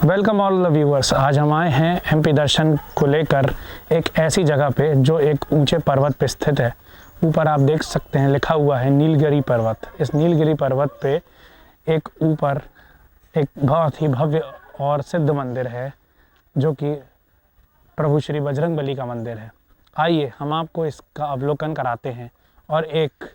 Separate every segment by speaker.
Speaker 1: Welcome all the viewers. आज हम आए हैं एमपी दर्शन को लेकर एक ऐसी जगह पे जो एक ऊंचे पर्वत पे स्थित है। ऊपर आप देख सकते हैं लिखा हुआ है नीलगिरी पर्वत। इस नीलगिरी पर्वत पे एक ऊपर एक बहुत ही भव्य और सिद्ध मंदिर है जो कि प्रभु श्री बजरंगबली का मंदिर है। आइए हम आपको इसका अवलोकन कराते हैं और एक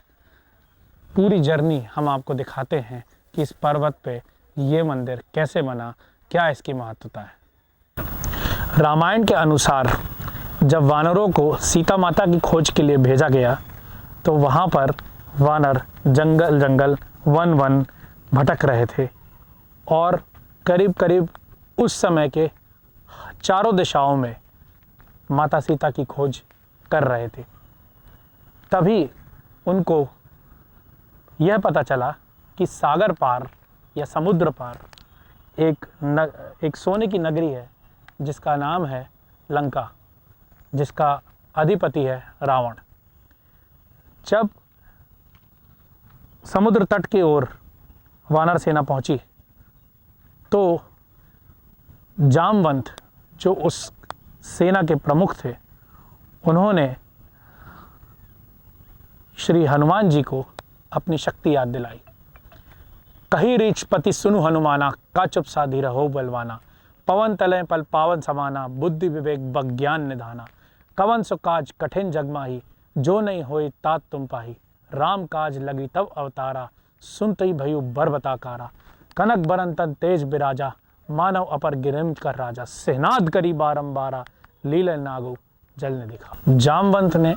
Speaker 1: पूरी जर्नी हम आपको दिखाते हैं कि इस पर्वत पे ये मंदिर कैसे बना, क्या इसकी महत्वता है। रामायण के अनुसार जब वानरों को सीता माता की खोज के लिए भेजा गया तो वहाँ पर वानर जंगल जंगल वन वन भटक रहे थे और करीब करीब उस समय के चारों दिशाओं में माता सीता की खोज कर रहे थे। तभी उनको यह पता चला कि सागर पार या समुद्र पार एक सोने की नगरी है जिसका नाम है लंका, जिसका अधिपति है रावण। जब समुद्र तट की ओर वानर सेना पहुंची तो जामवंत जो उस सेना के प्रमुख थे उन्होंने श्री हनुमान जी को अपनी शक्ति याद दिलाई। कही रीछ पति सुनु हनुमाना, का चुप साधी रहो बलवाना। पवन तले पल पावन समाना, बुद्धि विवेक बज्ञान निधाना। कवन सो काज कठिन जगमाही, जो नहीं होई तात तुम पाही। राम काज लगी तब अवतारा, सुनतई भयु बरबताकारा। कनक बरन तन तेज बिराजा, मानव अपर गिरिम कर राजा। सेनाद करी बारंबारा, लील नागो जल ने दिखा। जामवंत ने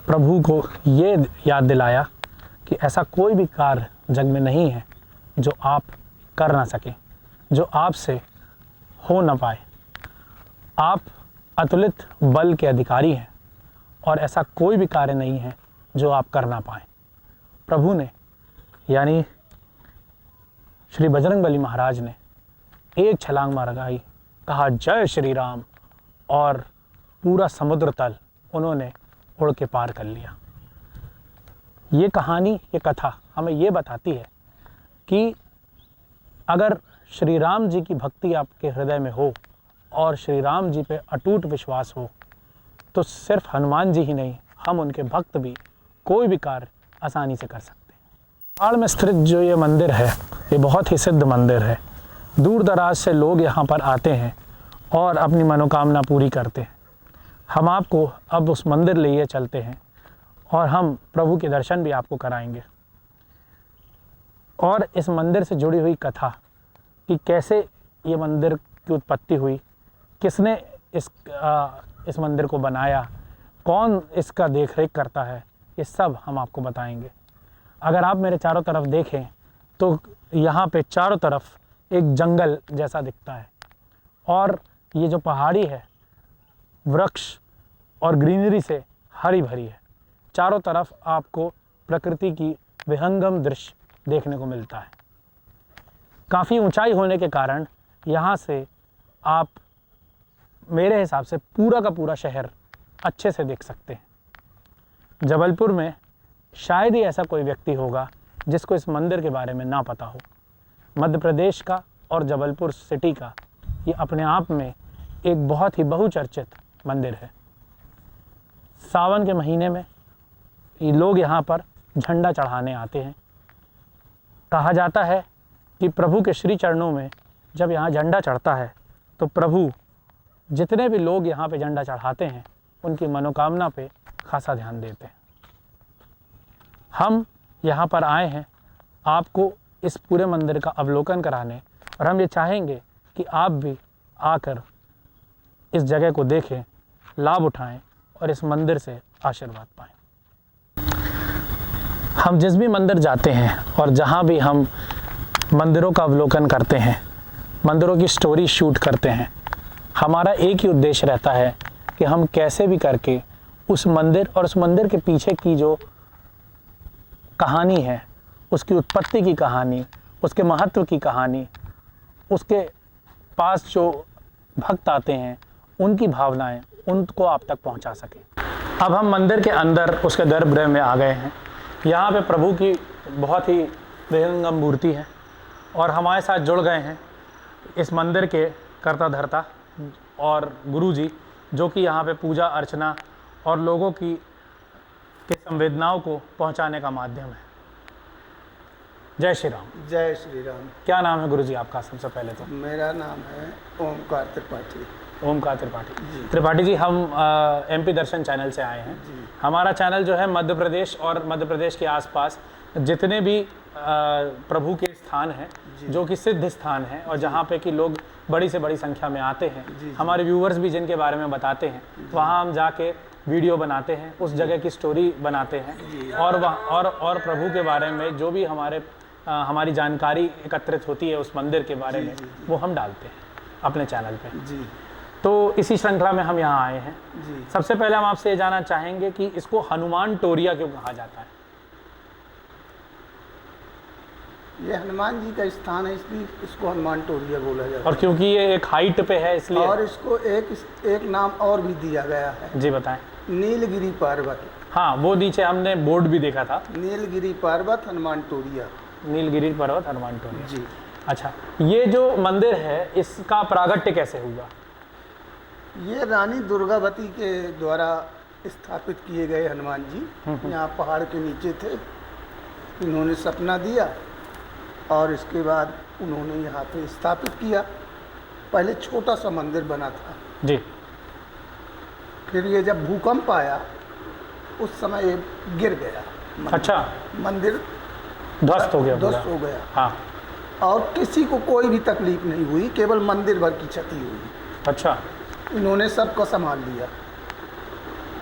Speaker 1: प्रभु को ये याद दिलाया कि ऐसा कोई भी कार्य जग में नहीं है जो आप कर ना सकें, जो आपसे हो ना पाए। आप अतुलित बल के अधिकारी हैं और ऐसा कोई भी कार्य नहीं है जो आप कर ना पाएं। प्रभु ने यानी श्री बजरंगबली महाराज ने एक छलांग मार लगाई, कहा जय श्री राम, और पूरा समुद्र तल उन्होंने उड़ के पार कर लिया। ये कहानी, ये कथा हमें ये बताती है कि अगर श्री राम जी की भक्ति आपके हृदय में हो और श्री राम जी पे अटूट विश्वास हो तो सिर्फ हनुमान जी ही नहीं, हम उनके भक्त भी कोई भी कार्य आसानी से कर सकते हैं। पहाड़ में स्थित जो ये मंदिर है ये बहुत ही सिद्ध मंदिर है। दूर दराज से लोग यहाँ पर आते हैं और अपनी मनोकामना पूरी करते हैं। हम आपको अब उस मंदिर लिए चलते हैं और हम प्रभु के दर्शन भी आपको कराएंगे और इस मंदिर से जुड़ी हुई कथा कि कैसे ये मंदिर की उत्पत्ति हुई, किसने इस मंदिर को बनाया, कौन इसका देखरेख करता है, ये सब हम आपको बताएंगे। अगर आप मेरे चारों तरफ देखें तो यहाँ पे चारों तरफ एक जंगल जैसा दिखता है और ये जो पहाड़ी है वृक्ष और ग्रीनरी से हरी भरी है। चारों तरफ आपको प्रकृति की विहंगम दृश्य देखने को मिलता है। काफ़ी ऊंचाई होने के कारण यहाँ से आप मेरे हिसाब से पूरा का पूरा शहर अच्छे से देख सकते हैं। जबलपुर में शायद ही ऐसा कोई व्यक्ति होगा जिसको इस मंदिर के बारे में ना पता हो। मध्य प्रदेश का और जबलपुर सिटी का ये अपने आप में एक बहुत ही बहुचर्चित मंदिर है। सावन के महीने में ये लोग यहाँ पर झंडा चढ़ाने आते हैं। कहा जाता है कि प्रभु के श्री चरणों में जब यहाँ झंडा चढ़ता है तो प्रभु जितने भी लोग यहाँ पे झंडा चढ़ाते हैं उनकी मनोकामना पे खासा ध्यान देते हैं। हम यहाँ पर आए हैं आपको इस पूरे मंदिर का अवलोकन कराने और हम ये चाहेंगे कि आप भी आकर इस जगह को देखें, लाभ उठाएं और इस मंदिर से आशीर्वाद पाएं। हम जिस भी मंदिर जाते हैं और जहाँ भी हम मंदिरों का अवलोकन करते हैं, मंदिरों की स्टोरी शूट करते हैं, हमारा एक ही उद्देश्य रहता है कि हम कैसे भी करके उस मंदिर और उस मंदिर के पीछे की जो कहानी है, उसकी उत्पत्ति की कहानी, उसके महत्व की कहानी, उसके पास जो भक्त आते हैं उनकी भावनाएं उनको आप तक पहुंचा सकें। अब हम मंदिर के अंदर उसके गर्भगृह में आ गए हैं। यहाँ पे प्रभु की बहुत ही विहंगम मूर्ति है और हमारे साथ जुड़ गए हैं इस मंदिर के कर्ता धर्ता और गुरुजी, जो कि यहाँ पे पूजा अर्चना और लोगों की संवेदनाओं को पहुँचाने का माध्यम है। जय श्री राम।
Speaker 2: जय श्री राम।
Speaker 1: क्या नाम है गुरुजी आपका? सबसे पहले तो
Speaker 2: मेरा नाम है ओमकार त्रिपाठी।
Speaker 1: ओमकार त्रिपाठी। त्रिपाठी जी, हम एमपी दर्शन चैनल से आए हैं। हमारा चैनल जो है मध्य प्रदेश और मध्य प्रदेश के आसपास जितने भी प्रभु के स्थान हैं, जो कि सिद्ध स्थान हैं और जहाँ पे कि लोग बड़ी से बड़ी संख्या में आते हैं, हमारे व्यूवर्स भी जिनके बारे में बताते हैं, वहाँ हम जाके वीडियो बनाते हैं, उस जगह की स्टोरी बनाते हैं और वहाँ और प्रभु के बारे में जो भी हमारी जानकारी एकत्रित होती है उस मंदिर के बारे में, वो हम डालते हैं अपने चैनल पे। तो इसी श्रृंखला में हम यहाँ आए हैं। सबसे पहले हम आपसे ये जानना चाहेंगे कि इसको हनुमान टोरिया क्यों कहा जाता है?
Speaker 2: ये हनुमान जी का स्थान है, इसलिए इसको हनुमान टोरिया बोला जाता है।
Speaker 1: और क्योंकि ये एक हाइट पे है इसलिए?
Speaker 2: और इसको एक नाम और भी दिया गया है।
Speaker 1: जी बताएं।
Speaker 2: नीलगिरी पर्वत।
Speaker 1: हाँ, वो नीचे हमने बोर्ड भी देखा था,
Speaker 2: नीलगिरी पर्वत हनुमान टोरिया।
Speaker 1: नीलगिरी पर्वत हनुमान टोरिया।
Speaker 2: जी।
Speaker 1: अच्छा, ये जो मंदिर है इसका प्रागट्य कैसे हुआ?
Speaker 2: ये रानी दुर्गावती के द्वारा स्थापित किए गए हनुमान जी यहाँ पहाड़ के नीचे थे। इन्होंने सपना दिया और इसके बाद उन्होंने यहाँ पे स्थापित किया। पहले छोटा सा मंदिर बना था
Speaker 1: जी।
Speaker 2: फिर ये जब भूकंप आया उस समय ये गिर गया मंदिर।
Speaker 1: अच्छा,
Speaker 2: मंदिर
Speaker 1: ध्वस्त हो गया?
Speaker 2: ध्वस्त हो गया।
Speaker 1: हाँ।
Speaker 2: और किसी को कोई भी तकलीफ नहीं हुई, केवल मंदिर भर की क्षति हुई।
Speaker 1: अच्छा।
Speaker 2: इन्होंने सबको संभाल लिया।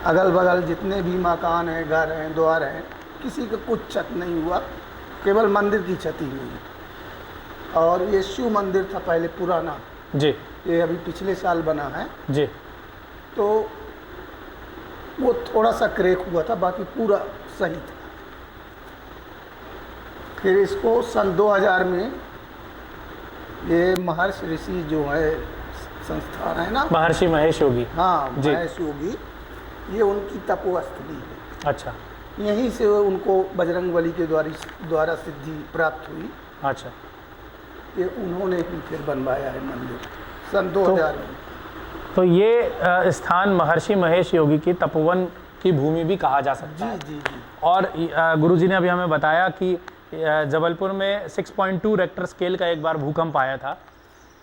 Speaker 2: अगल बगल जितने भी मकान हैं, घर हैं, द्वार हैं, किसी का कुछ क्षत नहीं हुआ, केवल मंदिर की क्षति हुई। और ये शिव मंदिर था पहले पुराना
Speaker 1: जी।
Speaker 2: ये अभी पिछले साल बना है
Speaker 1: जी।
Speaker 2: तो वो थोड़ा सा क्रैक हुआ था, बाकी पूरा सही था। फिर इसको सन 2000 में ये महर्षि ऋषि जो है संस्थान है ना,
Speaker 1: महर्षि महेश योगी।
Speaker 2: हाँ, महेश योगी, ये उनकी तपोस्थली है।
Speaker 1: अच्छा।
Speaker 2: यहीं से उनको बजरंगबली के द्वारा सिद्धि प्राप्त हुई।
Speaker 1: अच्छा।
Speaker 2: ये उन्होंने ही फिर बनवाया है मंदिर सन 2000 में।
Speaker 1: तो ये स्थान महर्षि महेश योगी की तपोवन की भूमि भी कहा जा सकता है।
Speaker 2: जी।
Speaker 1: और गुरुजी ने अभी हमें बताया कि जबलपुर में 6.2 रेक्टर स्केल का एक बार भूकंप आया था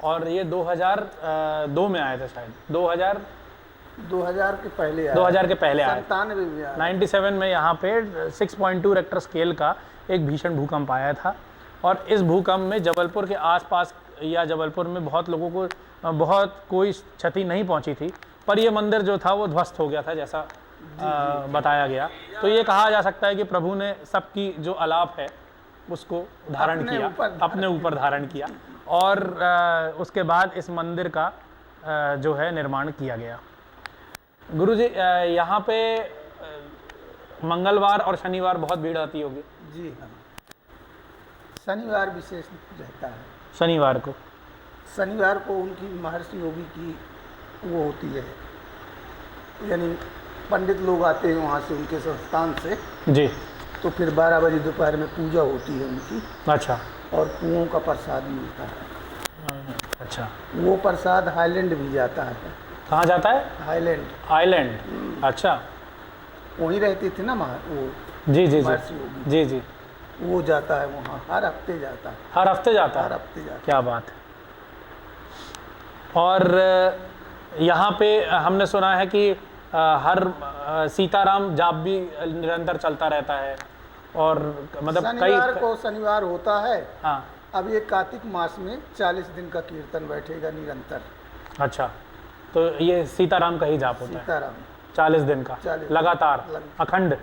Speaker 1: और ये 2002 में आया था शायद।
Speaker 2: 2000 के पहले आया।
Speaker 1: 2000 के पहले आया।
Speaker 2: 97 में आया।
Speaker 1: 97 में यहाँ पे 6.2 रेक्टर स्केल का एक भीषण भूकंप आया था और इस भूकंप में जबलपुर के आसपास या जबलपुर में बहुत लोगों को बहुत कोई क्षति नहीं पहुँची थी, पर यह मंदिर जो था वो ध्वस्त हो गया था जैसा बताया गया। तो ये कहा जा सकता है कि प्रभु ने सबकी जो अलाप है उसको धारण किया, अपने ऊपर धारण किया और उसके बाद इस मंदिर का जो है निर्माण किया गया। गुरुजी, यहाँ पे मंगलवार और शनिवार बहुत भीड़ आती होगी?
Speaker 2: जी हाँ, शनिवार विशेष रहता है। शनिवार को उनकी महर्षि योगी की वो होती है, यानी पंडित लोग आते हैं वहाँ से, उनके संस्थान से
Speaker 1: जी।
Speaker 2: तो फिर 12 बजे दोपहर में पूजा होती है उनकी। अच्छा। और कुओं का प्रसाद मिलता है।
Speaker 1: अच्छा।
Speaker 2: वो प्रसाद हाईलैंड भी जाता है।
Speaker 1: कहाँ जाता है?
Speaker 2: हाईलैंड।
Speaker 1: आइलैंड। अच्छा।
Speaker 2: वहीं रहते थे ना वो।
Speaker 1: जी जी
Speaker 2: जी
Speaker 1: जी।
Speaker 2: वो जाता है वहाँ, हर हफ्ते जाता है।
Speaker 1: हर हफ्ते जाता है?
Speaker 2: हर हफ्ते जाता है।
Speaker 1: क्या बात है। और यहाँ पे हमने सुना है कि हर सीताराम जाप भी निरंतर चलता रहता है और मतलब
Speaker 2: शनिवार को शनिवार होता है।
Speaker 1: हाँ।
Speaker 2: अब ये कार्तिक मास में 40 दिन का कीर्तन बैठेगा निरंतर।
Speaker 1: अच्छा, तो ये सीताराम का ही जाप होता है?
Speaker 2: सीताराम
Speaker 1: 40 दिन का
Speaker 2: 40
Speaker 1: लगातार अखंड?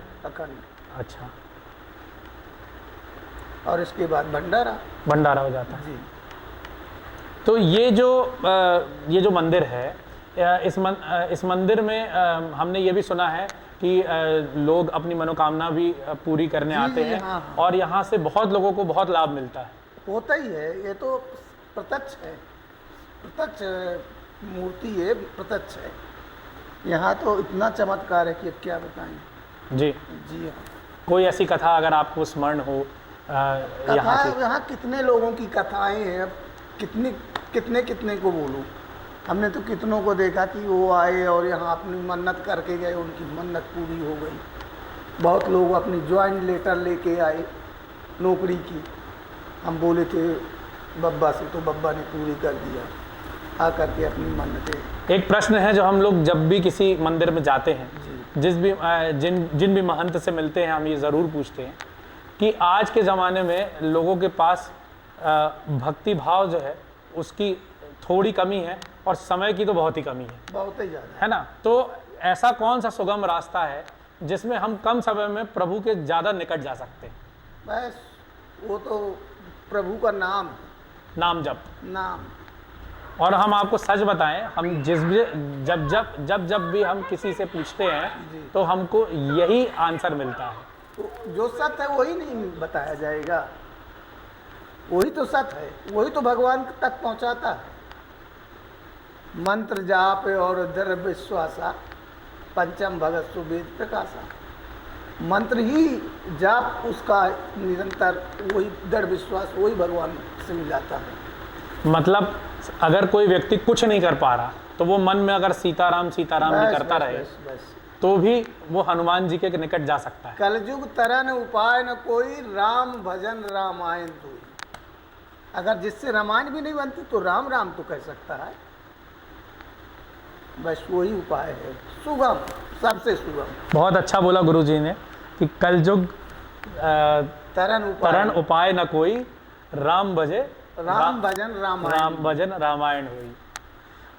Speaker 1: अच्छा।
Speaker 2: और इसके बाद
Speaker 1: भंडारा हो जाता है
Speaker 2: जी।
Speaker 1: तो ये जो मंदिर है, इस मंदिर में हमने ये भी सुना है कि लोग अपनी मनोकामना भी पूरी करने आते हैं।
Speaker 2: हाँ।
Speaker 1: और यहाँ से बहुत लोगों को बहुत लाभ मिलता है।
Speaker 2: होता ही है, ये तो प्रत्यक्ष है, प्रत्यक्ष मूर्ति है, प्रत्यक्ष है। यहाँ तो इतना चमत्कार है कि क्या बताएं।
Speaker 1: जी
Speaker 2: जी हाँ।
Speaker 1: कोई ऐसी कथा अगर आपको स्मरण हो यहाँ
Speaker 2: कितने लोगों की कथाएं हैं, अब कितने कितने को बोलूँ। हमने तो कितनों को देखा कि वो आए और यहाँ अपनी मन्नत करके गए, उनकी मन्नत पूरी हो गई। बहुत लोग अपनी ज्वाइंट लेटर लेके आए नौकरी की, हम बोले थे बब्बा से, तो बब्बा ने पूरी कर दिया, आ करके अपनी मन्नतें।
Speaker 1: एक प्रश्न है जो हम लोग जब भी किसी मंदिर में जाते हैं, जिन भी महंत से मिलते हैं, हम ये ज़रूर पूछते हैं कि आज के ज़माने में लोगों के पास भक्ति भाव जो है उसकी थोड़ी कमी है और समय की तो बहुत ही कमी है,
Speaker 2: बहुत ही ज़्यादा
Speaker 1: है ना। तो ऐसा कौन सा सुगम रास्ता है जिसमें हम कम समय में प्रभु के ज़्यादा निकट जा सकते हैं?
Speaker 2: बस वो तो प्रभु का नाम,
Speaker 1: नाम जप,
Speaker 2: नाम।
Speaker 1: और हम आपको सच बताएं, हम जब भी हम किसी से पूछते हैं तो हमको यही आंसर मिलता है।
Speaker 2: तो जो सत्य है वही नहीं बताया जाएगा, वही तो सत्य है, वही तो भगवान तक पहुंचाता है। मंत्र जाप और दृढ़ विश्वासा, पंचम भगत सुवेद प्रकाशा। मंत्र ही जाप उसका निरंतर, वही दृढ़ विश्वास वही भगवान से मिलाता है।
Speaker 1: मतलब अगर कोई व्यक्ति कुछ नहीं कर पा रहा तो वो मन में अगर सीताराम सीताराम भी करता रहे तो भी वो हनुमान जी के निकट जा सकता है।
Speaker 2: कलयुग तरन उपाय न कोई, राम भजन रामायण तो। अगर जिससे रामायण भी नहीं बनती तो राम राम तो कह सकता है। बस वही उपाय है, सुगम, सबसे सुगम।
Speaker 1: बहुत अच्छा बोला गुरुजी ने कि कलयुग
Speaker 2: तरन
Speaker 1: उपाय न कोई, राम भजे
Speaker 2: राम भजन रामायण,
Speaker 1: राम भजन रामायण हुई।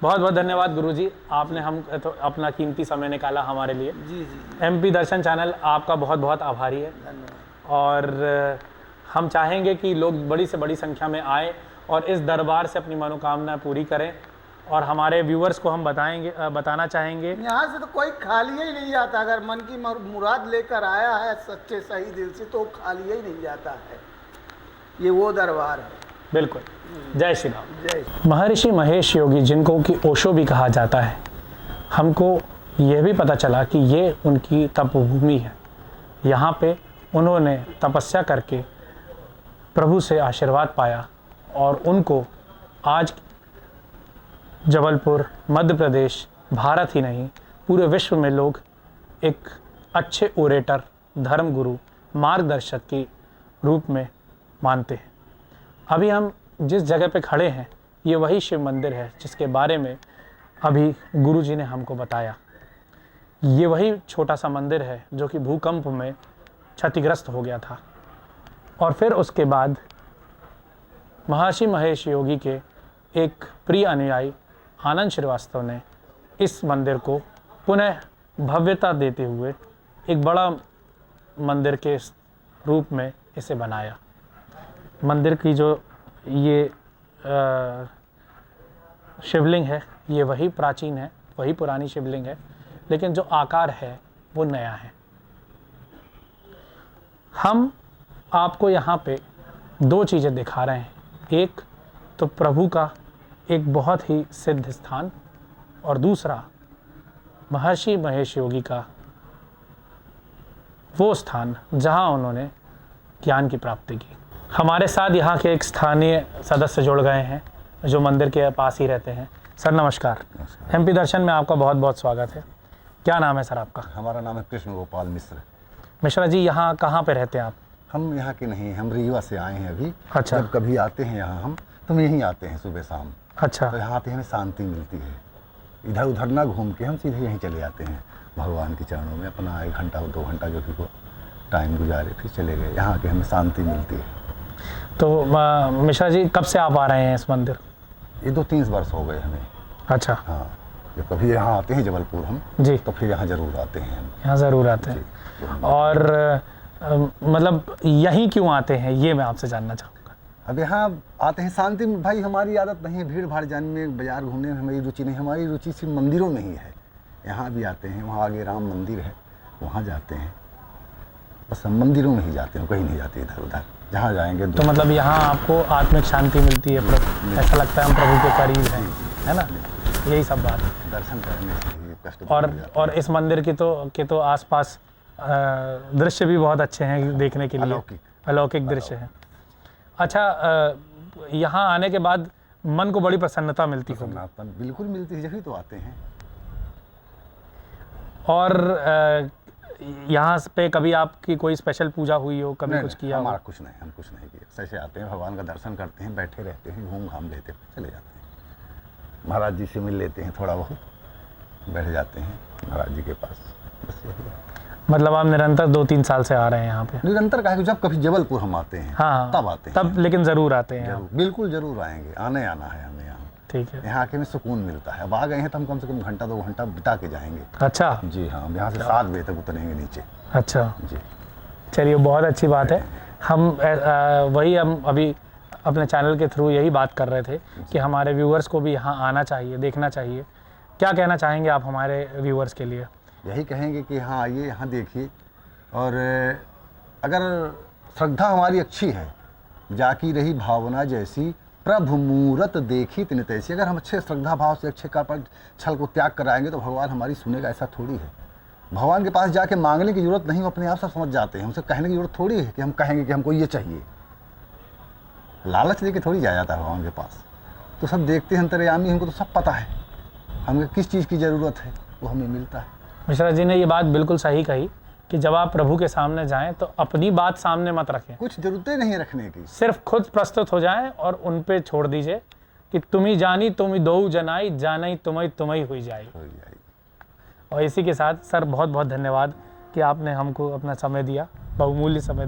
Speaker 1: बहुत बहुत धन्यवाद गुरुजी, आपने हम तो अपना कीमती समय निकाला हमारे लिए।
Speaker 2: जी जी।
Speaker 1: MP दर्शन चैनल आपका बहुत बहुत आभारी है।
Speaker 2: धन्यवाद।
Speaker 1: और हम चाहेंगे कि लोग बड़ी से बड़ी संख्या में आएँ और इस दरबार से अपनी मनोकामनाएं पूरी करें। और हमारे व्यूअर्स को हम बताना चाहेंगे,
Speaker 2: यहाँ से तो कोई खाली ही नहीं जाता। अगर मन की मुराद लेकर आया है सच्चे सही दिल से तो खाली ही नहीं जाता है। ये वो दरबार है।
Speaker 1: बिल्कुल। जय श्री राम।
Speaker 2: जय।
Speaker 1: महर्षि महेश योगी, जिनको कि ओशो भी कहा जाता है, हमको यह भी पता चला कि ये उनकी तपभूमि है। यहाँ पे उन्होंने तपस्या करके प्रभु से आशीर्वाद पाया और उनको आज जबलपुर, मध्य प्रदेश, भारत ही नहीं पूरे विश्व में लोग एक अच्छे ओरेटर, धर्मगुरु, मार्गदर्शक के रूप में मानते हैं। अभी हम जिस जगह पे खड़े हैं ये वही शिव मंदिर है जिसके बारे में अभी गुरुजी ने हमको बताया। ये वही छोटा सा मंदिर है जो कि भूकंप में क्षतिग्रस्त हो गया था और फिर उसके बाद महर्षि महेश योगी के एक प्रिय अनुयायी आनंद श्रीवास्तव ने इस मंदिर को पुनः भव्यता देते हुए एक बड़ा मंदिर के रूप में इसे बनाया। मंदिर की जो ये शिवलिंग है ये वही प्राचीन है, वही पुरानी शिवलिंग है, लेकिन जो आकार है वो नया है। हम आपको यहाँ पे दो चीज़ें दिखा रहे हैं, एक तो प्रभु का एक बहुत ही सिद्ध स्थान और दूसरा महर्षि महेश योगी का वो स्थान जहाँ उन्होंने ज्ञान की प्राप्ति की। हमारे साथ यहाँ के एक स्थानीय सदस्य जुड़ गए हैं जो मंदिर के पास ही रहते हैं। सर नमस्कार। MP दर्शन में आपका बहुत बहुत स्वागत है। क्या नाम है सर आपका?
Speaker 3: हमारा नाम है कृष्ण गोपाल मिश्र।
Speaker 1: मिश्रा जी, यहाँ कहाँ पे रहते हैं आप?
Speaker 3: हम यहाँ के नहीं, हम रीवा से आए हैं अभी।
Speaker 1: अच्छा।
Speaker 3: जब कभी आते हैं यहाँ हम तो यहीं आते हैं सुबह शाम।
Speaker 1: अच्छा।
Speaker 3: तो यहाँ पे हमें शांति मिलती है, इधर उधर ना घूम के हम सीधे यहीं चले जाते हैं भगवान के चरणों में, अपना 1 घंटा 2 घंटा जो कि टाइम गुजारे फिर चले गए। यहाँ आके हमें शांति मिलती है।
Speaker 1: तो मिश्रा जी कब से आप आ रहे हैं इस मंदिर?
Speaker 3: ये 2-3 वर्ष हो गए हमें।
Speaker 1: अच्छा।
Speaker 3: हाँ, जब कभी यहाँ आते हैं जबलपुर हम
Speaker 1: जी
Speaker 3: तो फिर यहाँ ज़रूर आते हैं हम।
Speaker 1: यहाँ ज़रूर आते हैं। और मतलब यहीं क्यों आते हैं ये मैं आपसे जानना चाहूँगा।
Speaker 3: अब यहाँ आते हैं शांति में, भाई हमारी आदत नहीं है भीड़ भाड़ जाने में, बाजार घूमने में हमारी रुचि नहीं। हमारी रुचि सिर्फ मंदिरों में ही है। यहाँ भी आते हैं, वहाँ आगे राम मंदिर है वहाँ जाते हैं, बस हम मंदिरों में ही जाते हैं, कहीं नहीं जाते इधर उधर। जहाँ जाएंगे
Speaker 1: तो मतलब यहाँ आपको आत्मिक शांति मिलती है, ऐसा लगता है हम प्रभु के करीब हैं, है ना? यही सब बात है।
Speaker 3: दर्शन करने से कष्ट
Speaker 1: और इस मंदिर के तो आसपास दृश्य भी बहुत अच्छे हैं देखने के लिए, अलौकिक दृश्य है। अच्छा, यहाँ आने के बाद मन को बड़ी प्रसन्नता मिलती होगी।
Speaker 3: प्रसन्नता बिल्कुल मिलती है, जब तो आते हैं।
Speaker 1: और यहाँ पे कभी आपकी कोई स्पेशल पूजा हुई हो, कभी कुछ किया हो?
Speaker 3: हमारा कुछ नहीं, हम कुछ नहीं किया। ऐसे आते हैं, भगवान का दर्शन करते हैं, बैठे रहते हैं, घूम घाम लेते हैं, चले जाते हैं। महाराज जी से मिल लेते हैं, थोड़ा बहुत बैठ जाते हैं महाराज जी के पास, बस यही है।
Speaker 1: मतलब आप निरंतर 2-3 साल से आ रहे हैं यहाँ पे?
Speaker 3: निरंतर कहा कि जब कभी जबलपुर हम आते हैं,
Speaker 1: हाँ,
Speaker 3: तब आते हैं।
Speaker 1: तब लेकिन ज़रूर आते हैं यहाँ?
Speaker 3: जरूर, बिल्कुल जरूर आएंगे, आना है हमें यहाँ।
Speaker 1: ठीक है।
Speaker 3: यहाँ आके में सुकून मिलता है। अब आ गए हैं तो हम कम से कम घंटा 2 घंटा बिता के जाएंगे।
Speaker 1: अच्छा
Speaker 3: जी हाँ, हम यहाँ से 7 बजे तक उतरेंगे नीचे।
Speaker 1: अच्छा,
Speaker 3: जी
Speaker 1: चलिए बहुत अच्छी बात है। हम वही हम अभी अपने चैनल के थ्रू यही बात कर रहे थे कि हमारे व्यूअर्स को भी यहाँ आना चाहिए, देखना चाहिए। क्या कहना चाहेंगे आप हमारे व्यूअर्स के लिए?
Speaker 3: यही कहेंगे कि हाँ आइए, यहाँ देखिए। और अगर श्रद्धा हमारी अच्छी है, जाकी रही भावना जैसी, प्रभु मूरत देखी तिन तैसी। अगर हम अच्छे श्रद्धा भाव से अच्छे कर्म छल को त्याग कराएंगे तो भगवान हमारी सुनेगा, ऐसा थोड़ी है। भगवान के पास जाके मांगने की जरूरत नहीं, वो अपने आप सब समझ जाते हैं। हमसे कहने की जरूरत थोड़ी है कि हम कहेंगे कि हमको ये चाहिए। लालच लेके थोड़ी जाया जाता है भगवान के पास। तो सब देखते हैं अंतर्यामी, हमको तो सब पता है हमें किस चीज़ की ज़रूरत है, वो हमें मिलता है।
Speaker 1: मिश्रा जी ने ये बात बिल्कुल सही कही कि जब आप प्रभु के सामने जाएं तो अपनी बात सामने मत रखें,
Speaker 3: कुछ जरूरतें नहीं है रखने की,
Speaker 1: सिर्फ खुद प्रस्तुत हो जाएं और उन पे छोड़ दीजिए कि तुम ही जानी तुम ही दो जनाई, जाना ही तुम ही हुई जाए। और इसी के साथ सर बहुत बहुत धन्यवाद कि आपने हमको अपना समय दिया, बहुमूल्य समय दिया।